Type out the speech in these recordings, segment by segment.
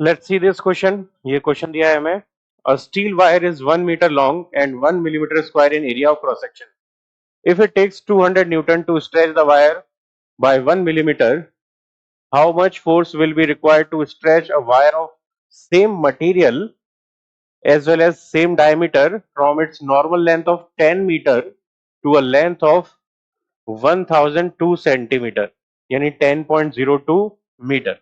Let's see this question. ये question दिया है हमें। A steel wire is 1 metre long and 1 millimeter square in area of cross section. If it takes 200 Newton to stretch the wire by 1 millimeter, how much force will be required to stretch a wire of same material as well as same diameter from its normal length of 10 meter to a length of 1002 centimeter यानी 10.02 metre.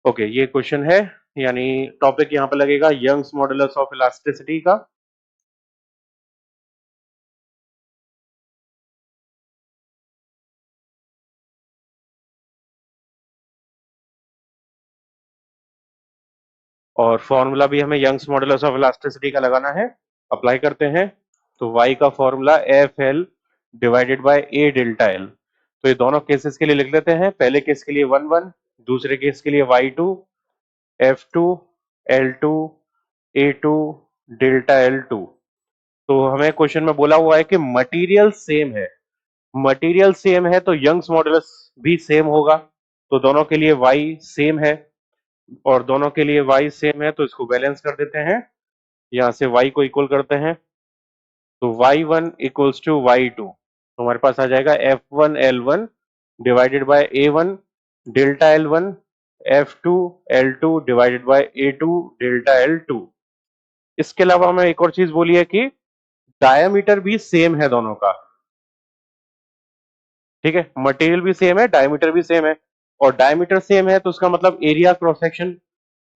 Okay, ये question है, यानी topic यहाँ पे लगेगा Young's modulus of elasticity का। और formula भी हमें यंग्स मॉडुलस ऑफ इलास्टिसिटी का लगाना है। अप्लाई करते हैं तो y का formula F L divided by A delta L. तो ये दोनों केसेस के लिए लिख लेते हैं। पहले केस के लिए 1 1, दूसरे केस के लिए y2 f2 l2 a2 delta l2। तो हमें क्वेश्चन में बोला हुआ है कि मटेरियल सेम है। मटेरियल सेम है तो यंग्स मॉडुलस भी सेम होगा। तो दोनों के लिए y सेम है और दोनों के लिए y सेम है, तो इसको बैलेंस कर देते हैं। यहाँ से y को इक्वल करते हैं तो y1 इक्वल्स टू y2। तो हमारे पास आ जाएगा f1 l1 divided by a1 delta l1 f2 l2 divided by a2 delta l2। इसके अलावा हमें एक और चीज बोली है कि डायामीटर भी सेम है दोनों का। ठीक है, मटेरियल भी सेम है, डायमीटर भी सेम है। और डायमीटर सेम है तो उसका मतलब एरिया क्रॉस सेक्शन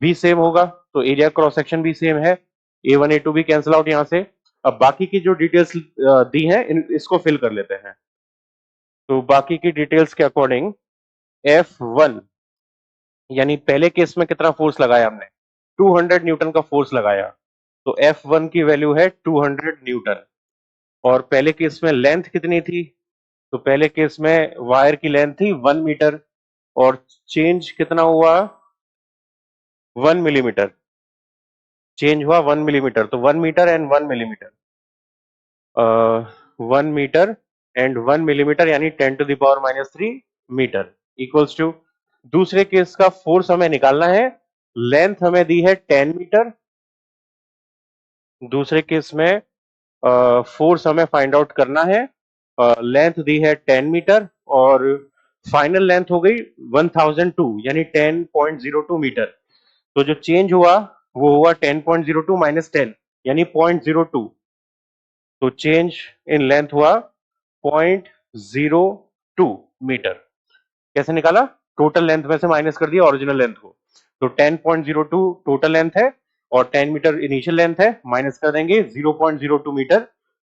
भी सेम होगा। तो एरिया क्रॉस सेक्शन भी सेम है। A1 A2 भी कैंसिल आउट यहाँ से। अब बाकी की जो डिटेल्स दी हैं इसको फिल कर लेते हैं। तो बाकी की डिटेल्स के अकॉर्डिंग F1 यानी पहले केस में कितना फोर्स लगाया हमने, 200 न्यूटन का फोर्स लगाया। तो F1 की वैल्यू है 200 न्यूटन। और पहले केस में लेंथ कितनी थी, तो पहले केस में वायर की लेंथ थी 1 मीटर और चेंज कितना हुआ, 1 मिलीमीटर। चेंज हुआ 1 मिलीमीटर। तो 1 metre and 1 millimetre, 1 metre and 1 millimetre यानी 10⁻³ मीटर इक्वल्स टू। दूसरे केस का फोर्स हमें निकालना है। लेंथ हमें दी है 10 मीटर। दूसरे केस में फोर्स हमें फाइंड आउट करना है। लेंथ दी है 10 मीटर और फाइनल लेंथ हो गई 1002 यानी 10.02 मीटर। तो जो चेंज हुआ वो हुआ 10.02 माइनस 10 यानी 0.02। तो चेंज इन लेंथ हुआ 0.02 मीटर। कैसे निकाला, टोटल लेंथ में से माइनस कर दिया ओरिजिनल लेंथ को। तो 10.02 टोटल लेंथ है और 10 मीटर इनिशियल लेंथ है, माइनस कर देंगे 0.02 मीटर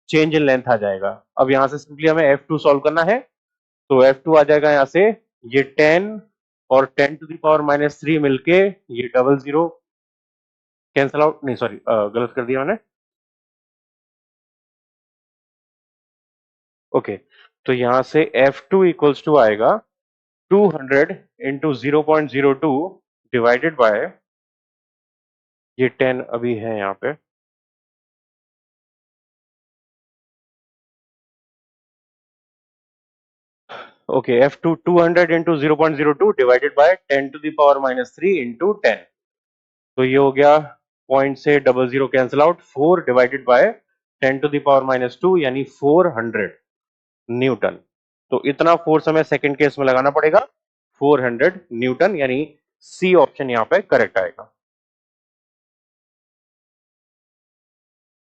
चेंज इन लेंथ आ जाएगा। अब यहां से सिंपली हमें F2 सॉल्व करना है। तो F2 आ जाएगा यहां से ये 10 और 10⁻³ मिलके ये 00 कैंसल आउट, नहीं सॉरी गलत कर दिया मैंने। ओके, तो यहां से F2 इक्वल्स टू आएगा 200 इंटू 0.02 डिवाइडेड बाय ये 10 अभी है यहाँ पे। Okay, F2 200 into 0.02 divided by 10⁻³ into 10। तो ये हो गया पॉइंट से 00 कैंसिल आउट, 4 डिवाइडेड बाय 10⁻² यानी 400 न्यूटन। तो इतना फोर्स हमें सेकंड केस में लगाना पड़ेगा, 400 न्यूटन, यानी सी ऑप्शन यहाँ पे करेक्ट आएगा।